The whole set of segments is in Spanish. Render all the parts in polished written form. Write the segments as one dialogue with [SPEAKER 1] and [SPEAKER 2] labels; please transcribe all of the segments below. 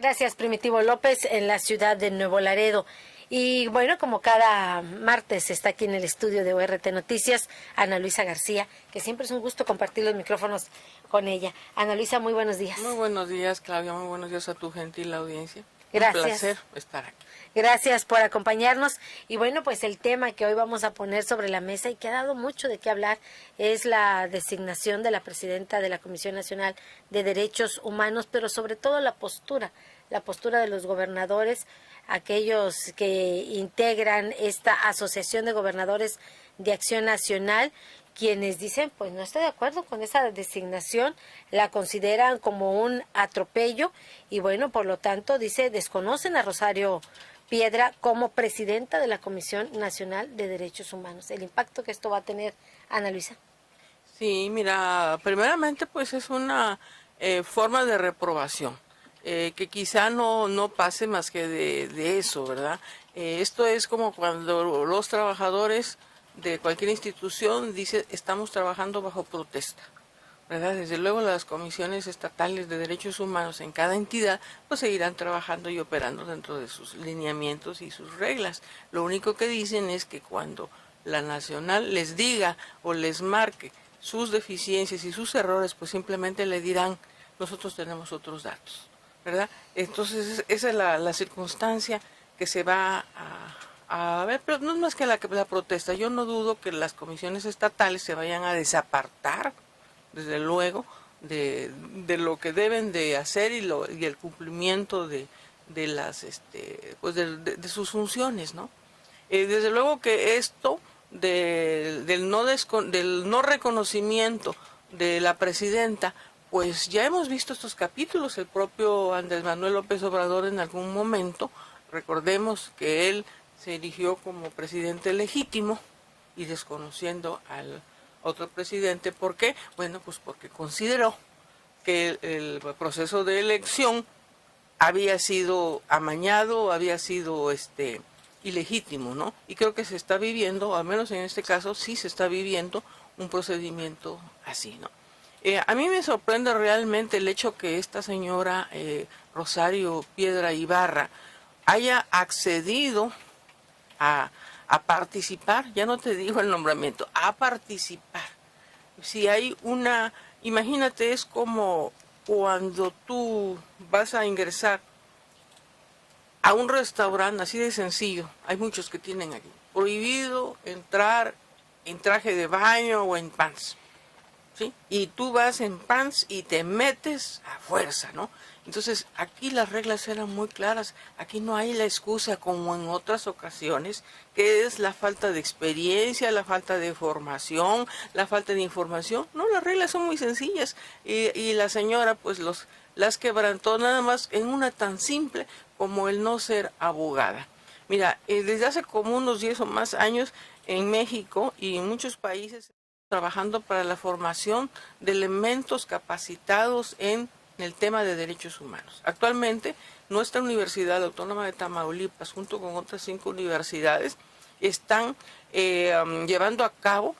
[SPEAKER 1] Gracias, Primitivo López, en la ciudad de Nuevo Laredo. Y bueno, como cada martes está aquí en el estudio de ORT Noticias, Ana Luisa García, que siempre es un gusto compartir los micrófonos con ella. Ana Luisa, muy buenos días.
[SPEAKER 2] Muy buenos días, Claudia, muy buenos días a tu gentil audiencia.
[SPEAKER 1] Gracias.
[SPEAKER 2] Un placer estar aquí.
[SPEAKER 1] Gracias por acompañarnos. Y bueno, pues el tema que hoy vamos a poner sobre la mesa y que ha dado mucho de qué hablar es la designación de la presidenta de la Comisión Nacional de Derechos Humanos, pero sobre todo la postura de los gobernadores, aquellos que integran esta Asociación de Gobernadores de Acción Nacional, quienes dicen, pues no estoy de acuerdo con esa designación, la consideran como un atropello y bueno, por lo tanto, dice, desconocen a Rosario Piedra como presidenta de la Comisión Nacional de Derechos Humanos. El impacto que esto va a tener, Ana Luisa.
[SPEAKER 2] Sí, mira, primeramente pues es una forma de reprobación, que quizá no pase más que de eso, ¿verdad? Esto es como cuando los trabajadores de cualquier institución dicen estamos trabajando bajo protesta, ¿verdad? Desde luego las comisiones estatales de derechos humanos en cada entidad pues seguirán trabajando y operando dentro de sus lineamientos y sus reglas. Lo único que dicen es que cuando la nacional les diga o les marque sus deficiencias y sus errores, pues simplemente le dirán nosotros tenemos otros datos, ¿verdad? Entonces esa es la circunstancia que se va a ver, pero no es más que la protesta. Yo no dudo que las comisiones estatales se vayan a desapartar desde luego, de lo que deben de hacer y el cumplimiento de las pues de sus funciones, ¿no? Desde luego que esto del no reconocimiento de la presidenta, pues ya hemos visto estos capítulos. El propio Andrés Manuel López Obrador en algún momento, recordemos que él se eligió como presidente legítimo y desconociendo al otro presidente. ¿Por qué? Bueno, pues porque consideró que el proceso de elección había sido amañado, había sido ilegítimo, ¿no? Y creo que se está viviendo, al menos en este caso, sí se está viviendo un procedimiento así, ¿no? A mí me sorprende realmente el hecho que esta señora Rosario Piedra Ibarra haya accedido a participar, ya no te digo el nombramiento, a participar. Si hay imagínate, es como cuando tú vas a ingresar a un restaurante, así de sencillo, hay muchos que tienen aquí, prohibido entrar en traje de baño o en pants, ¿sí? Y tú vas en pants y te metes a fuerza, ¿no? Entonces, aquí las reglas eran muy claras. Aquí no hay la excusa como en otras ocasiones, que es la falta de experiencia, la falta de formación, la falta de información. No, las reglas son muy sencillas. Y la señora, pues, las quebrantó nada más en una tan simple como el no ser abogada. Mira, desde hace como unos 10 o más años en México y en muchos países trabajando para la formación de elementos capacitados en el tema de derechos humanos. Actualmente, nuestra Universidad Autónoma de Tamaulipas, junto con otras 5 universidades, están llevando a cabo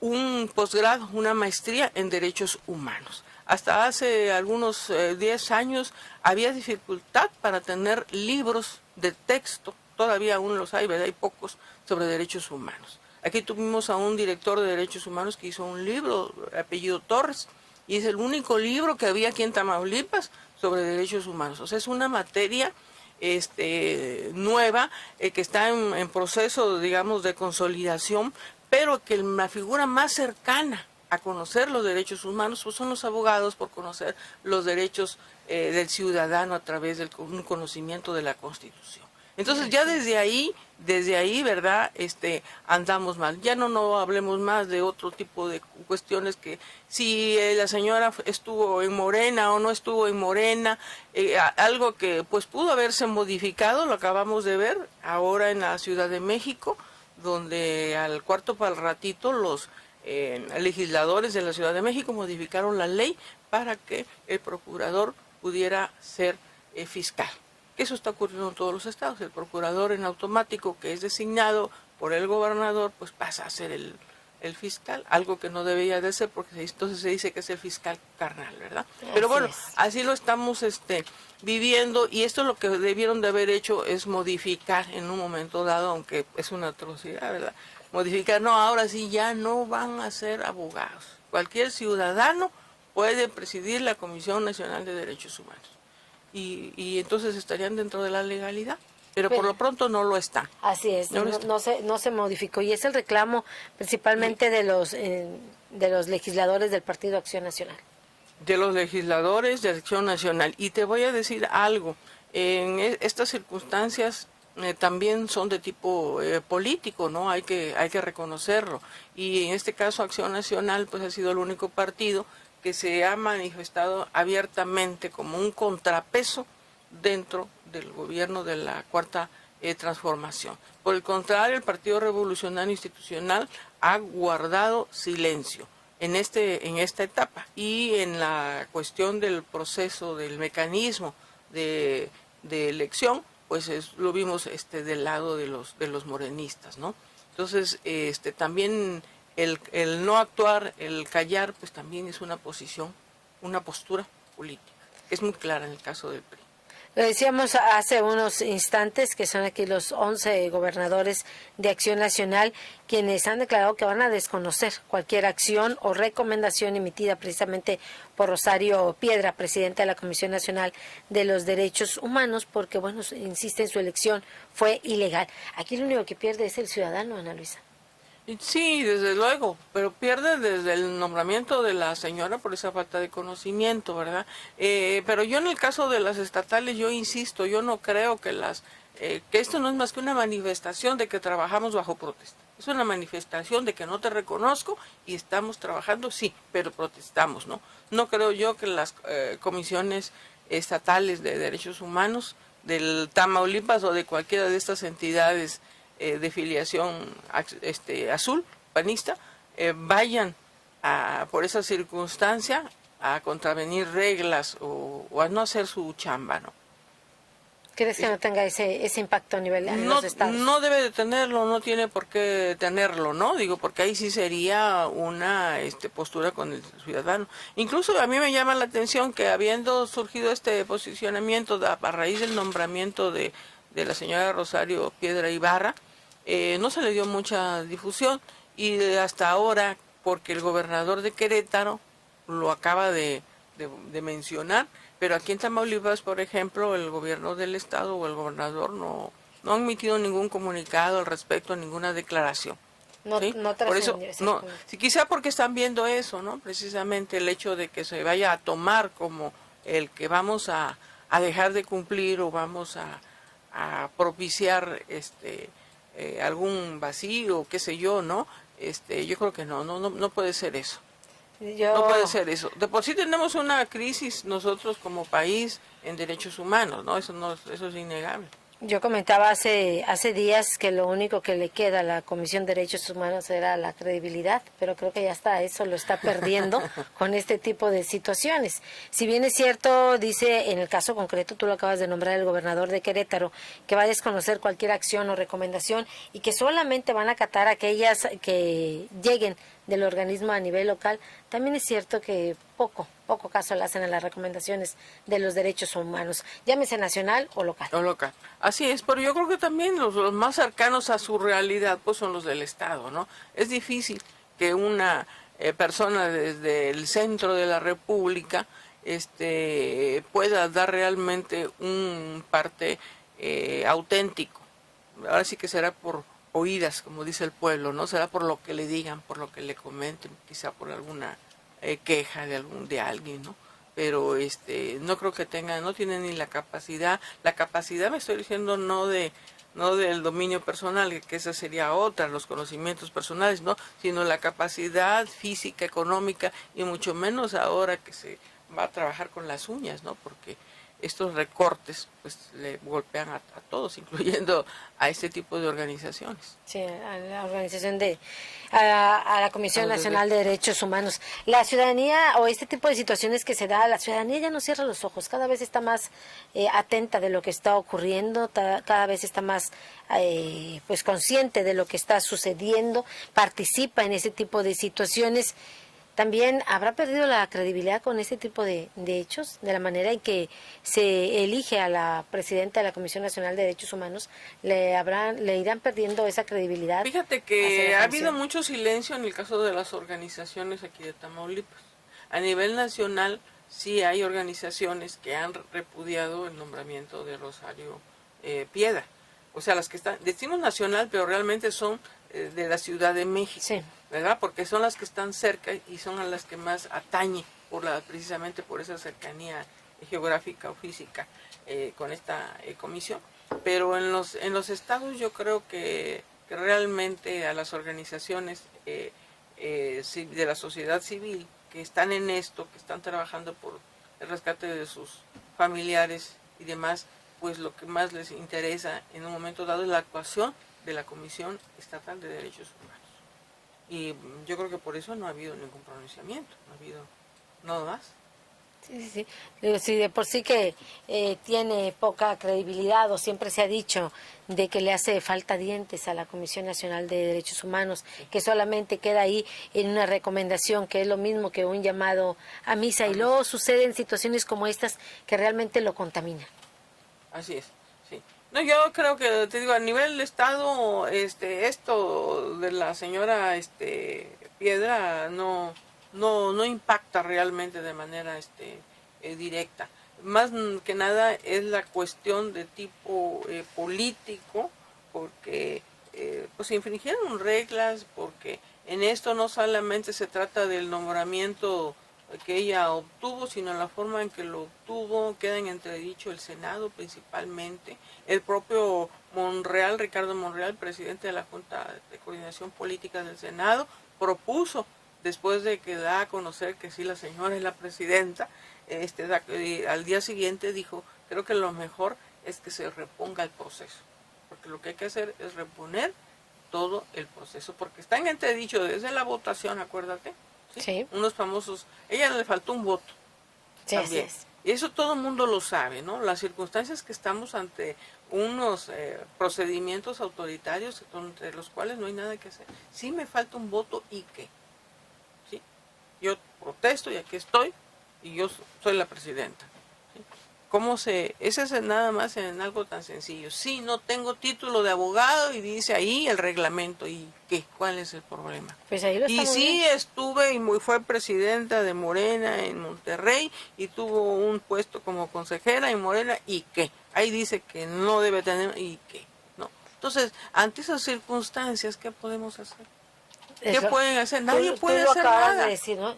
[SPEAKER 2] un posgrado, una maestría en derechos humanos. Hasta hace algunos 10 años había dificultad para tener libros de texto, todavía aún los hay, ¿verdad? Hay pocos, sobre derechos humanos. Aquí tuvimos a un director de derechos humanos que hizo un libro, apellido Torres, y es el único libro que había aquí en Tamaulipas sobre derechos humanos. O sea, es una materia nueva que está en proceso, digamos, de consolidación, pero que la figura más cercana a conocer los derechos humanos pues son los abogados, por conocer los derechos del ciudadano a través de un conocimiento de la Constitución. Entonces ya desde ahí, ¿verdad? Andamos mal. Ya no hablemos más de otro tipo de cuestiones, que si la señora estuvo en Morena o no estuvo en Morena, algo que pues pudo haberse modificado, lo acabamos de ver ahora en la Ciudad de México, donde al cuarto para el ratito los legisladores de la Ciudad de México modificaron la ley para que el procurador pudiera ser fiscal. Eso está ocurriendo en todos los estados. El procurador en automático, que es designado por el gobernador, pues pasa a ser el fiscal, algo que no debería de ser, porque entonces se dice que es el fiscal carnal, ¿verdad? Pero bueno, así lo estamos viviendo, y esto lo que debieron de haber hecho es modificar en un momento dado, aunque es una atrocidad, ¿verdad? Modificar, no, ahora sí ya no van a ser abogados. Cualquier ciudadano puede presidir la Comisión Nacional de Derechos Humanos. Y entonces estarían dentro de la legalidad, pero por lo pronto no lo están.
[SPEAKER 1] Así es, no se modificó, y es el reclamo principalmente de los legisladores del Partido Acción Nacional.
[SPEAKER 2] De los legisladores de Acción Nacional. Y te voy a decir algo, en estas circunstancias también son de tipo político, ¿no? Hay que reconocerlo. Y en este caso Acción Nacional pues ha sido el único partido que se ha manifestado abiertamente como un contrapeso dentro del gobierno de la Cuarta Transformación. Por el contrario, el Partido Revolucionario Institucional ha guardado silencio en esta etapa, y en la cuestión del proceso, del mecanismo de elección, pues lo vimos del lado de los morenistas, ¿no? Entonces, también el no actuar, el callar, pues también es una posición, una postura política. Es muy clara en el caso del PRI.
[SPEAKER 1] Lo decíamos hace unos instantes que son aquí los 11 gobernadores de Acción Nacional quienes han declarado que van a desconocer cualquier acción o recomendación emitida precisamente por Rosario Piedra, presidenta de la Comisión Nacional de los Derechos Humanos, porque, bueno, insiste en su elección fue ilegal. Aquí lo único que pierde es el ciudadano, Ana Luisa.
[SPEAKER 2] Sí, desde luego, pero pierde desde el nombramiento de la señora por esa falta de conocimiento, ¿verdad? Pero yo en el caso de las estatales, yo insisto, yo no creo que que esto no es más que una manifestación de que trabajamos bajo protesta. Es una manifestación de que no te reconozco y estamos trabajando, sí, pero protestamos, ¿no? No creo yo que las comisiones estatales de derechos humanos del Tamaulipas o de cualquiera de estas entidades de filiación azul, panista, vayan por esa circunstancia a contravenir reglas o a no hacer su chamba, ¿no?
[SPEAKER 1] ¿Crees que no tenga ese impacto a nivel de los estados?
[SPEAKER 2] No debe de tenerlo, no tiene por qué tenerlo, ¿no? Digo, porque ahí sí sería una postura con el ciudadano. Incluso a mí me llama la atención que habiendo surgido este posicionamiento a raíz del nombramiento de la señora Rosario Piedra Ibarra, no se le dio mucha difusión, y hasta ahora, porque el gobernador de Querétaro lo acaba de mencionar, pero aquí en Tamaulipas, por ejemplo, el gobierno del estado o el gobernador no ha emitido ningún comunicado al respecto, ninguna declaración. ¿Sí? Por eso, no, sí, quizá porque están viendo eso, ¿no? Precisamente el hecho de que se vaya a tomar como el que vamos a dejar de cumplir o vamos a propiciar algún vacío, qué sé yo, ¿no? Yo creo que no puede ser eso. No puede ser eso. De por sí tenemos una crisis nosotros como país en derechos humanos, ¿no? Eso es innegable.
[SPEAKER 1] Yo comentaba hace días que lo único que le queda a la Comisión de Derechos Humanos era la credibilidad, pero creo que ya eso lo está perdiendo con este tipo de situaciones. Si bien es cierto, dice en el caso concreto, tú lo acabas de nombrar, el gobernador de Querétaro, que va a desconocer cualquier acción o recomendación y que solamente van a acatar aquellas que lleguen del organismo a nivel local, también es cierto que poco caso le hacen a las recomendaciones de los derechos humanos, llámese nacional o local.
[SPEAKER 2] O local. Así es, pero yo creo que también los más cercanos a su realidad pues son los del Estado, ¿no? Es difícil que una persona desde el centro de la República pueda dar realmente un parte auténtico. Ahora sí que será por oídas, como dice el pueblo, ¿no? Será por lo que le digan, por lo que le comenten, quizá por alguna queja de alguien, ¿no? Pero no creo que no tiene ni la capacidad me estoy diciendo no del dominio personal, que esa sería otra, los conocimientos personales, no, sino la capacidad física, económica, y mucho menos ahora que se va a trabajar con las uñas, ¿no? Porque estos recortes pues le golpean a todos, incluyendo a este tipo de organizaciones.
[SPEAKER 1] Sí, a la organización a la Comisión Nacional de Derechos Humanos. La ciudadanía o este tipo de situaciones que se da, la ciudadanía ya no cierra los ojos, cada vez está más atenta de lo que está ocurriendo, cada vez está más pues consciente de lo que está sucediendo, participa en ese tipo de situaciones. También habrá perdido la credibilidad con este tipo de hechos, de la manera en que se elige a la presidenta de la Comisión Nacional de Derechos Humanos, le irán perdiendo esa credibilidad.
[SPEAKER 2] Fíjate que ha habido mucho silencio en el caso de las organizaciones aquí de Tamaulipas. A nivel nacional sí hay organizaciones que han repudiado el nombramiento de Rosario Piedra. O sea, las que están, decimos nacional, pero realmente son de la Ciudad de México, sí, ¿verdad? Porque son las que están cerca y son a las que más atañe precisamente por esa cercanía geográfica o física con esta comisión. Pero en los estados yo creo que realmente a las organizaciones de la sociedad civil que están en esto, que están trabajando por el rescate de sus familiares y demás, pues lo que más les interesa en un momento dado es la actuación de la Comisión Estatal de Derechos Humanos. Y yo creo que por eso no ha habido ningún pronunciamiento, no ha habido nada más.
[SPEAKER 1] Sí. Digo, sí, de por sí que tiene poca credibilidad, o siempre se ha dicho de que le hace falta dientes a la Comisión Nacional de Derechos Humanos, sí, que solamente queda ahí en una recomendación, que es lo mismo que un llamado a misa, y luego suceden situaciones como estas que realmente lo contaminan.
[SPEAKER 2] Así es, sí. No, yo creo que, te digo, a nivel de Estado, esto de la señora Piedra no impacta realmente de manera directa. Más que nada es la cuestión de tipo político, porque pues se infringieron reglas, porque en esto no solamente se trata del nombramiento que ella obtuvo, sino la forma en que lo obtuvo. Queda en entredicho el Senado principalmente. El propio Monreal, Ricardo Monreal, presidente de la Junta de Coordinación Política del Senado, propuso, después de que da a conocer que sí, la señora es la presidenta, al día siguiente dijo, creo que lo mejor es que se reponga el proceso, porque lo que hay que hacer es reponer todo el proceso, porque está en entredicho desde la votación, acuérdate. ¿Sí?
[SPEAKER 1] Sí.
[SPEAKER 2] Unos famosos, ella le faltó un voto, sí, también. Así es. Y eso todo el mundo lo sabe, ¿no? Las circunstancias que estamos ante unos procedimientos autoritarios entre los cuales no hay nada que hacer. Sí me falta un voto, ¿y qué? ¿Sí? Yo protesto y aquí estoy y yo soy la presidenta. ¿Sí? Ese es nada más en algo tan sencillo. Sí, no tengo título de abogado y dice ahí el reglamento, ¿y qué? ¿Cuál es el problema?
[SPEAKER 1] Pues ahí lo
[SPEAKER 2] y sí, estuve y fue presidenta de Morena en Monterrey y tuvo un puesto como consejera en Morena, ¿y qué? Ahí dice que no debe tener, ¿y qué? No. Entonces, ante esas circunstancias, ¿qué podemos hacer? ¿Qué pueden hacer? Nadie puede hacer nada. Tú lo acabas de
[SPEAKER 1] decir, ¿no?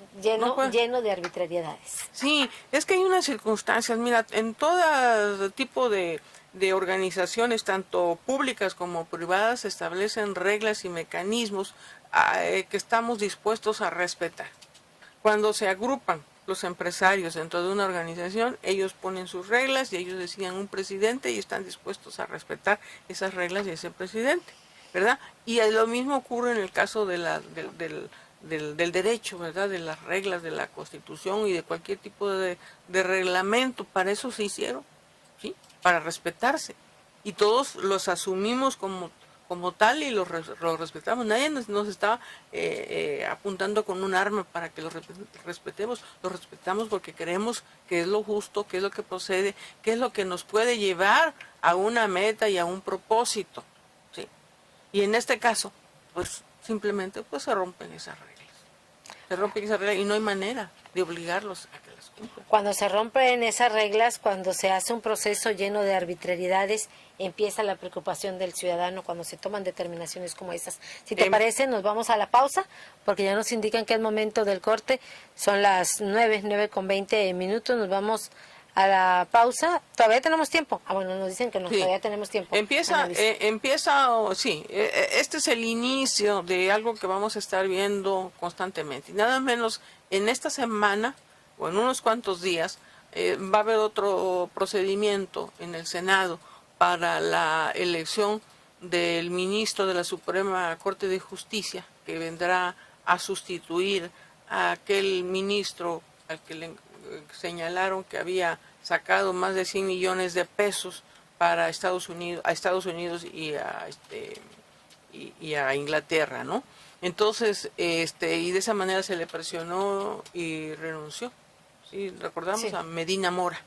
[SPEAKER 1] Lleno de arbitrariedades.
[SPEAKER 2] Sí, es que hay unas circunstancias, mira, en todo tipo de organizaciones, tanto públicas como privadas, se establecen reglas y mecanismos que estamos dispuestos a respetar. Cuando se agrupan los empresarios dentro de una organización, ellos ponen sus reglas y ellos deciden un presidente y están dispuestos a respetar esas reglas y ese presidente, ¿verdad? Y lo mismo ocurre en el caso de del derecho, ¿verdad? De las reglas de la Constitución y de cualquier tipo de reglamento. Para eso se hicieron, ¿sí? Para respetarse. Y todos los asumimos como tal y los respetamos. Nadie nos está apuntando con un arma para que los respetemos. Los respetamos porque creemos que es lo justo, que es lo que procede, que es lo que nos puede llevar a una meta y a un propósito. ¿Sí? Y en este caso, pues simplemente pues se rompen esas reglas. Se rompen esas reglas y no hay manera de obligarlos a que las cumplan.
[SPEAKER 1] Cuando se rompen esas reglas, cuando se hace un proceso lleno de arbitrariedades, empieza la preocupación del ciudadano cuando se toman determinaciones como estas. Si te parece, nos vamos a la pausa, porque ya nos indican que es momento del corte. Son las 9:20 nos vamos a la pausa. Todavía tenemos tiempo. Bueno, nos dicen que no, sí, todavía tenemos tiempo.
[SPEAKER 2] Empieza, sí, este es el inicio de algo que vamos a estar viendo constantemente. Y nada menos en esta semana o en unos cuantos días va a haber otro procedimiento en el Senado para la elección del ministro de la Suprema Corte de Justicia, que vendrá a sustituir a aquel ministro al que le señalaron que había sacado más de 100 millones de pesos para Estados Unidos y a Inglaterra, ¿no? Entonces, y de esa manera se le presionó y renunció. Sí, recordamos a Medina Mora,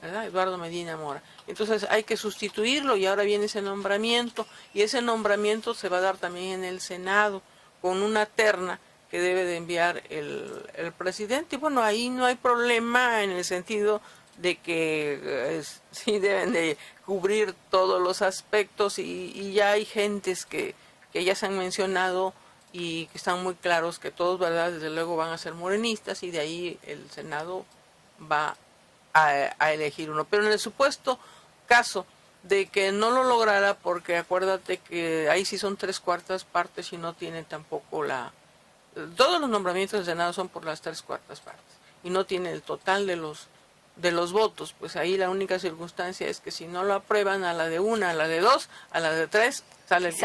[SPEAKER 2] ¿verdad? Eduardo Medina Mora. Entonces hay que sustituirlo y ahora viene ese nombramiento, y ese nombramiento se va a dar también en el Senado con una terna que debe de enviar el presidente. Y bueno, ahí no hay problema en el sentido de que sí deben de cubrir todos los aspectos, y ya hay gentes que ya se han mencionado y que están muy claros que todos, ¿verdad?, desde luego van a ser morenistas, y de ahí el Senado va a elegir uno. Pero en el supuesto caso de que no lo lograra, porque acuérdate que ahí sí son 3/4 partes y no tiene tampoco todos los nombramientos del Senado son por las 3/4 partes y no tiene el total de los votos, pues ahí la única circunstancia es que si no lo aprueban, a la de 1, a la de 2, a la de 3, sale el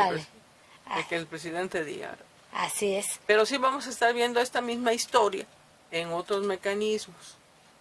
[SPEAKER 2] que el presidente diga.
[SPEAKER 1] Así es.
[SPEAKER 2] Pero sí vamos a estar viendo esta misma historia en otros mecanismos.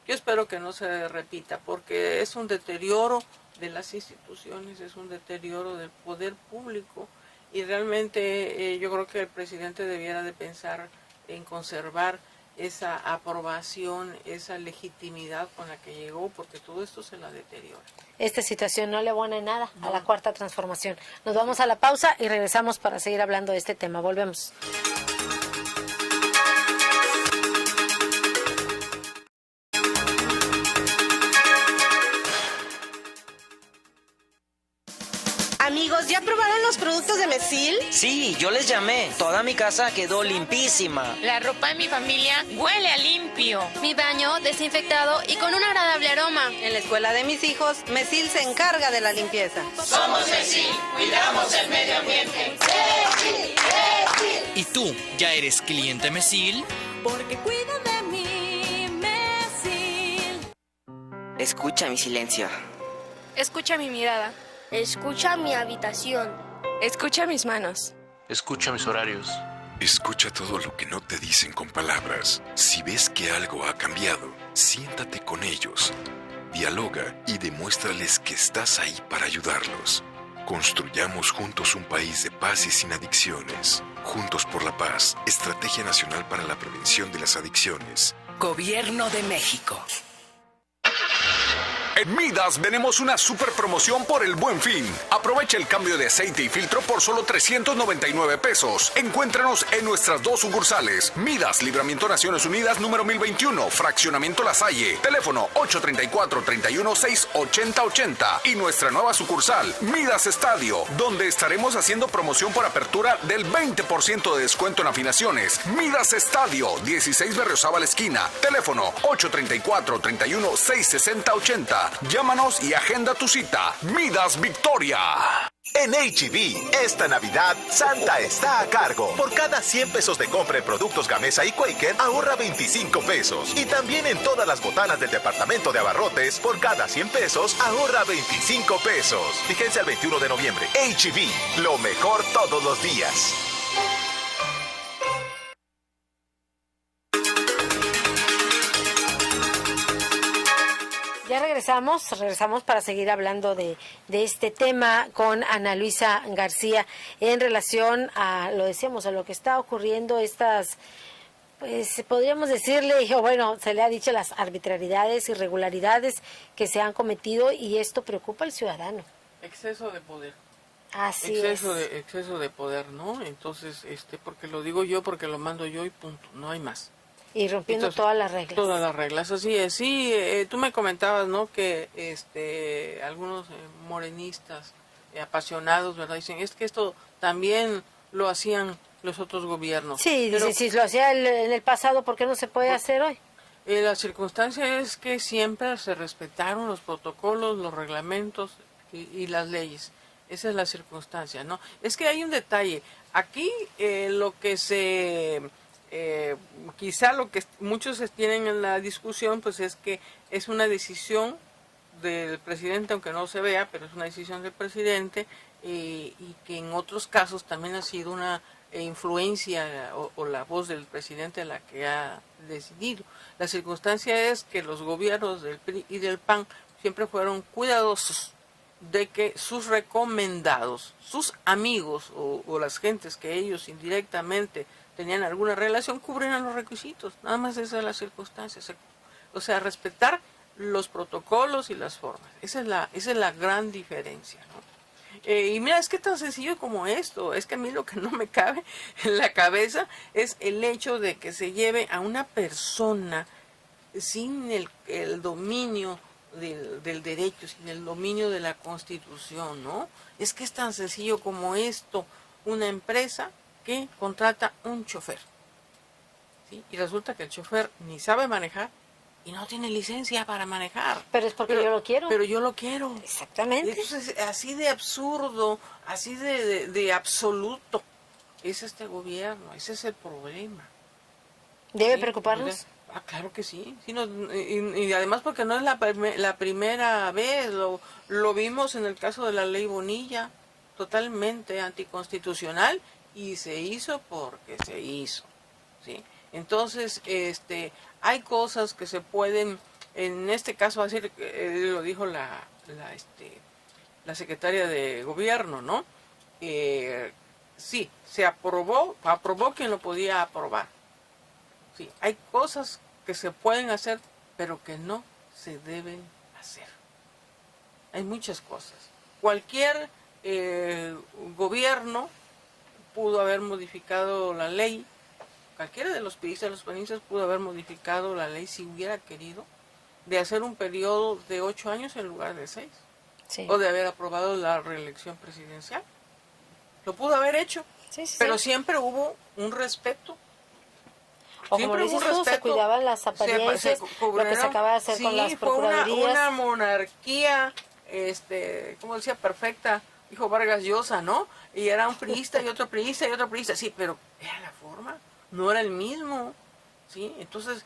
[SPEAKER 2] Yo espero que no se repita, porque es un deterioro de las instituciones, es un deterioro del poder público, y realmente yo creo que el presidente debiera de pensar en conservar esa aprobación, esa legitimidad con la que llegó, porque todo esto se la deteriora.
[SPEAKER 1] Esta situación no le abona en nada a la Cuarta Transformación. Nos vamos a la pausa y regresamos para seguir hablando de este tema. Volvemos.
[SPEAKER 3] Amigos, ¿ya probaron los productos de Mesil?
[SPEAKER 4] Sí, yo les llamé. Toda mi casa quedó limpísima.
[SPEAKER 5] La ropa de mi familia huele a limpio.
[SPEAKER 6] Mi baño desinfectado y con un agradable aroma.
[SPEAKER 3] En la escuela de mis hijos, Mesil se encarga de la limpieza.
[SPEAKER 5] Somos Mesil, cuidamos el medio ambiente.
[SPEAKER 7] ¿Y tú, ya eres cliente Mesil?
[SPEAKER 6] Porque cuido de mí, Mesil.
[SPEAKER 4] Escucha mi silencio.
[SPEAKER 6] Escucha mi mirada.
[SPEAKER 8] Escucha mi habitación.
[SPEAKER 6] Escucha mis manos.
[SPEAKER 9] Escucha mis horarios.
[SPEAKER 10] Escucha todo lo que no te dicen con palabras. Si ves que algo ha cambiado, siéntate con ellos. Dialoga y demuéstrales que estás ahí para ayudarlos. Construyamos juntos un país de paz y sin adicciones. Juntos por la Paz, Estrategia Nacional para la Prevención de las Adicciones.
[SPEAKER 11] Gobierno de México.
[SPEAKER 12] En Midas tenemos una super promoción por el Buen Fin. Aprovecha el cambio de aceite y filtro por solo 399 pesos. Encuéntranos en nuestras 2 sucursales. Midas, Libramiento Naciones Unidas, número 1021, Fraccionamiento La Salle. Teléfono 834-316-8080. Y nuestra nueva sucursal, Midas Estadio, donde estaremos haciendo promoción por apertura del 20% de descuento en afinaciones. Midas Estadio, 16 Berriozábal esquina. Teléfono 834-316-6080. Llámanos y agenda tu cita. Midas Victoria.
[SPEAKER 13] En H-E-B, esta Navidad, Santa está a cargo. Por cada 100 pesos de compra en productos Gamesa y Quaker, ahorra 25 pesos. Y también en todas las botanas del departamento de abarrotes, por cada 100 pesos, ahorra 25 pesos. Fíjense el 21 de noviembre. H-E-B, lo mejor todos los días.
[SPEAKER 1] Ya regresamos para seguir hablando de este tema con Ana Luisa García en relación a, lo decíamos, a lo que está ocurriendo, estas, pues podríamos decirle, o bueno, se le ha dicho las arbitrariedades, irregularidades que se han cometido, y esto preocupa al ciudadano.
[SPEAKER 2] Exceso de poder.
[SPEAKER 1] Así
[SPEAKER 2] Exceso de poder, ¿no? Entonces, porque lo digo yo, porque lo mando yo y punto, no hay más.
[SPEAKER 1] Y rompiendo todas las reglas.
[SPEAKER 2] Todas las reglas, así es. Sí, tú me comentabas, ¿no?, que algunos morenistas apasionados, ¿verdad?, dicen, es que esto también lo hacían los otros gobiernos.
[SPEAKER 1] Sí, pero si lo hacía en el pasado, ¿por qué no se puede hacer hoy?
[SPEAKER 2] La circunstancia es que siempre se respetaron los protocolos, los reglamentos y las leyes. Esa es la circunstancia, ¿no? Es que hay un detalle. Aquí lo que se quizá lo que muchos tienen en la discusión pues es que es una decisión del presidente, aunque no se vea, pero es una decisión del presidente, y que en otros casos también ha sido una influencia o la voz del presidente la que ha decidido. La circunstancia es que los gobiernos del PRI y del PAN siempre fueron cuidadosos de que sus recomendados, sus amigos o las gentes que ellos indirectamente tenían alguna relación, cubrieran los requisitos. Nada más esa es la circunstancia. O sea, respetar los protocolos y las formas. Esa es la gran diferencia, ¿no? Y mira, es que tan sencillo como esto. Es que a mí lo que no me cabe en la cabeza es el hecho de que se lleve a una persona sin el dominio del derecho, sin el dominio de la Constitución, ¿no? Es que es tan sencillo como esto. Una empresa que contrata un chofer, ¿sí? Y resulta que el chofer ni sabe manejar y no tiene licencia para manejar.
[SPEAKER 1] Pero es porque yo lo quiero.
[SPEAKER 2] Pero yo lo quiero.
[SPEAKER 1] Exactamente.
[SPEAKER 2] Entonces, así de absurdo, así de absoluto es este gobierno. Ese es el problema.
[SPEAKER 1] ¿Debe
[SPEAKER 2] ¿Sí?
[SPEAKER 1] preocuparnos?
[SPEAKER 2] Claro que sí. Sí, y además porque no es la primera vez. Lo vimos en el caso de la ley Bonilla, totalmente anticonstitucional, y se hizo porque se hizo, ¿sí? Entonces, hay cosas que se pueden, en este caso, decir, lo dijo la secretaria de gobierno, ¿no? Sí, se aprobó quien lo podía aprobar. Sí, hay cosas que se pueden hacer, pero que no se deben hacer. Hay muchas cosas. Cualquier gobierno pudo haber modificado la ley. Cualquiera de los panistas pudo haber modificado la ley si hubiera querido, de hacer un periodo de 8 años en lugar de 6. Sí. O de haber aprobado la reelección presidencial. Lo pudo haber hecho, pero siempre hubo un respeto.
[SPEAKER 1] O como dices tú, se cuidaban las apariencias, lo que se acaba de hacer con las procuradurías.
[SPEAKER 2] Fue una monarquía, como decía, perfecta, dijo Vargas Llosa, ¿no? Y era un priista y otro priista y otro priista, sí, pero era la forma, no era el mismo, ¿sí? Entonces,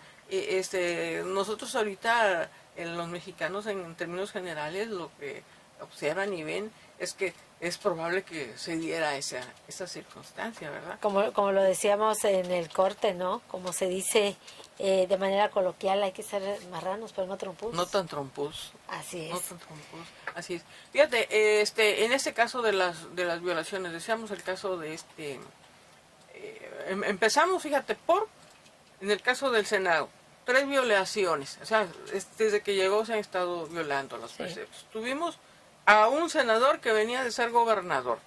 [SPEAKER 2] nosotros ahorita, los mexicanos en términos generales, lo que observan y ven es que es probable que se diera esa circunstancia, ¿verdad?
[SPEAKER 1] Como lo decíamos en el corte, ¿no? Como se dice de manera coloquial, hay que ser marranos, pero no trompus.
[SPEAKER 2] No tan trompus.
[SPEAKER 1] Así es.
[SPEAKER 2] No tan trompus. Así es. Fíjate, en este caso de las violaciones, decíamos el caso de empezamos, fíjate, en el caso del Senado, 3 violaciones. O sea, desde que llegó se han estado violando los preceptos. Tuvimos a un senador que venía de ser gobernador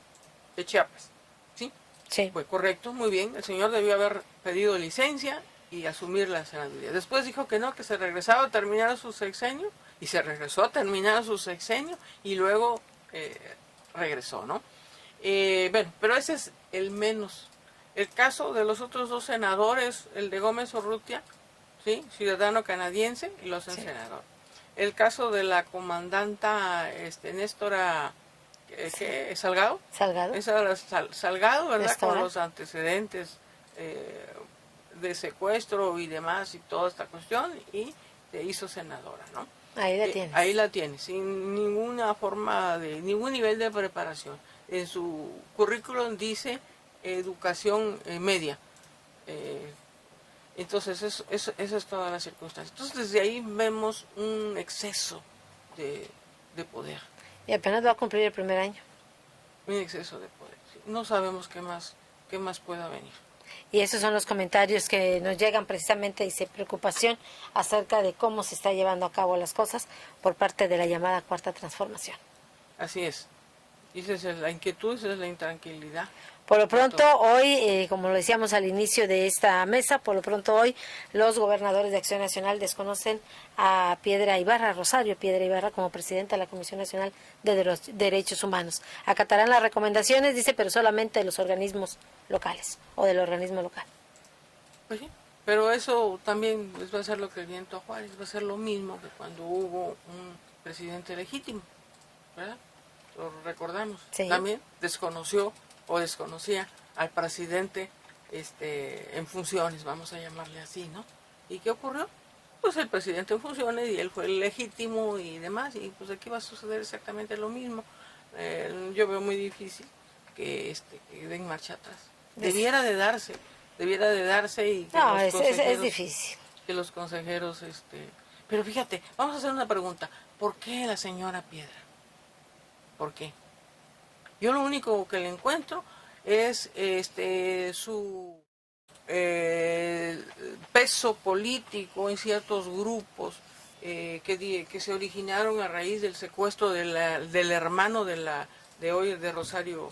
[SPEAKER 2] de Chiapas, ¿sí?
[SPEAKER 1] Sí.
[SPEAKER 2] Fue correcto, muy bien. El señor debió haber pedido licencia y asumir la senaduría. Después dijo que no, que se regresaba a terminar su sexenio, y se regresó a terminar su sexenio, y luego regresó, ¿no? Bueno, pero ese es el menos. El caso de los otros 2 senadores, el de Gómez Urrutia, ¿sí? Ciudadano canadiense, y lo hacen senador. El caso de la comandanta Néstora Salgado. Salgado, ¿verdad?
[SPEAKER 1] Néstora.
[SPEAKER 2] Con los antecedentes de secuestro y demás y toda esta cuestión, y se hizo senadora, ¿no?
[SPEAKER 1] Ahí la tienes.
[SPEAKER 2] Ahí la tienes, sin ninguna forma ningún nivel de preparación. En su currículum dice educación media. Entonces, esa es toda la circunstancia. Entonces, desde ahí vemos un exceso de poder.
[SPEAKER 1] Y apenas va a cumplir el primer año.
[SPEAKER 2] Un exceso de poder. Sí. No sabemos qué más pueda venir.
[SPEAKER 1] Y esos son los comentarios que nos llegan precisamente, dice, preocupación acerca de cómo se está llevando a cabo las cosas por parte de la llamada Cuarta Transformación.
[SPEAKER 2] Así es. Y esa es la inquietud, esa es la intranquilidad.
[SPEAKER 1] Por lo pronto, hoy, como lo decíamos al inicio de esta mesa, por lo pronto hoy los gobernadores de Acción Nacional desconocen a Piedra Ibarra, Rosario Piedra Ibarra, como presidenta de la Comisión Nacional de los Derechos Humanos. Acatarán las recomendaciones, dice, pero solamente de los organismos locales o del organismo local.
[SPEAKER 2] Pues sí, pero eso también les va a hacer lo que el viento a Juárez, va a ser lo mismo que cuando hubo un presidente legítimo, ¿verdad? Lo recordamos.
[SPEAKER 1] Sí.
[SPEAKER 2] También desconocía al presidente en funciones, vamos a llamarle así, ¿no? ¿Y qué ocurrió? Pues el presidente en funciones y él fue el legítimo y demás, y pues aquí va a suceder exactamente lo mismo. Yo veo muy difícil que den marcha atrás. Debiera de darse y que
[SPEAKER 1] no,
[SPEAKER 2] los consejeros,
[SPEAKER 1] es difícil.
[SPEAKER 2] Que los consejeros, pero fíjate, vamos a hacer una pregunta. ¿Por qué la señora Piedra? ¿Por qué? Yo lo único que le encuentro es su peso político en ciertos grupos que se originaron a raíz del secuestro del hermano de Rosario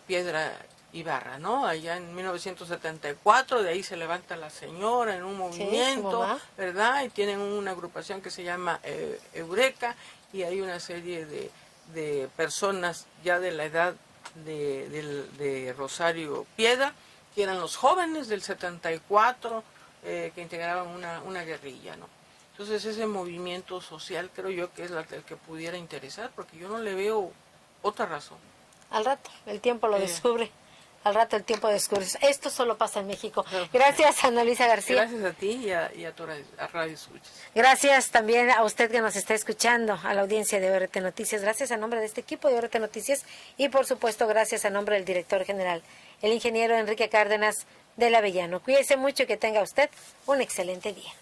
[SPEAKER 2] Piedra Ibarra, ¿no? Allá en 1974, de ahí se levanta la señora en un movimiento, sí, ¿verdad? Y tienen una agrupación que se llama Eureka, y hay una serie de personas ya de la edad de Rosario Piedra, que eran los jóvenes del 74, que integraban una guerrilla, ¿no? Entonces ese movimiento social creo yo que es el que pudiera interesar, porque yo no le veo otra razón.
[SPEAKER 1] Al rato, el tiempo lo descubre. Al rato el tiempo descubre. Esto solo pasa en México. Gracias, Ana Luisa García.
[SPEAKER 2] Gracias a ti y a tu Radio Escuchas.
[SPEAKER 1] Gracias también a usted que nos está escuchando, a la audiencia de ORT Noticias. Gracias a nombre de este equipo de ORT Noticias y, por supuesto, gracias a nombre del director general, el ingeniero Enrique Cárdenas del Avellano. Cuídese mucho y que tenga usted un excelente día.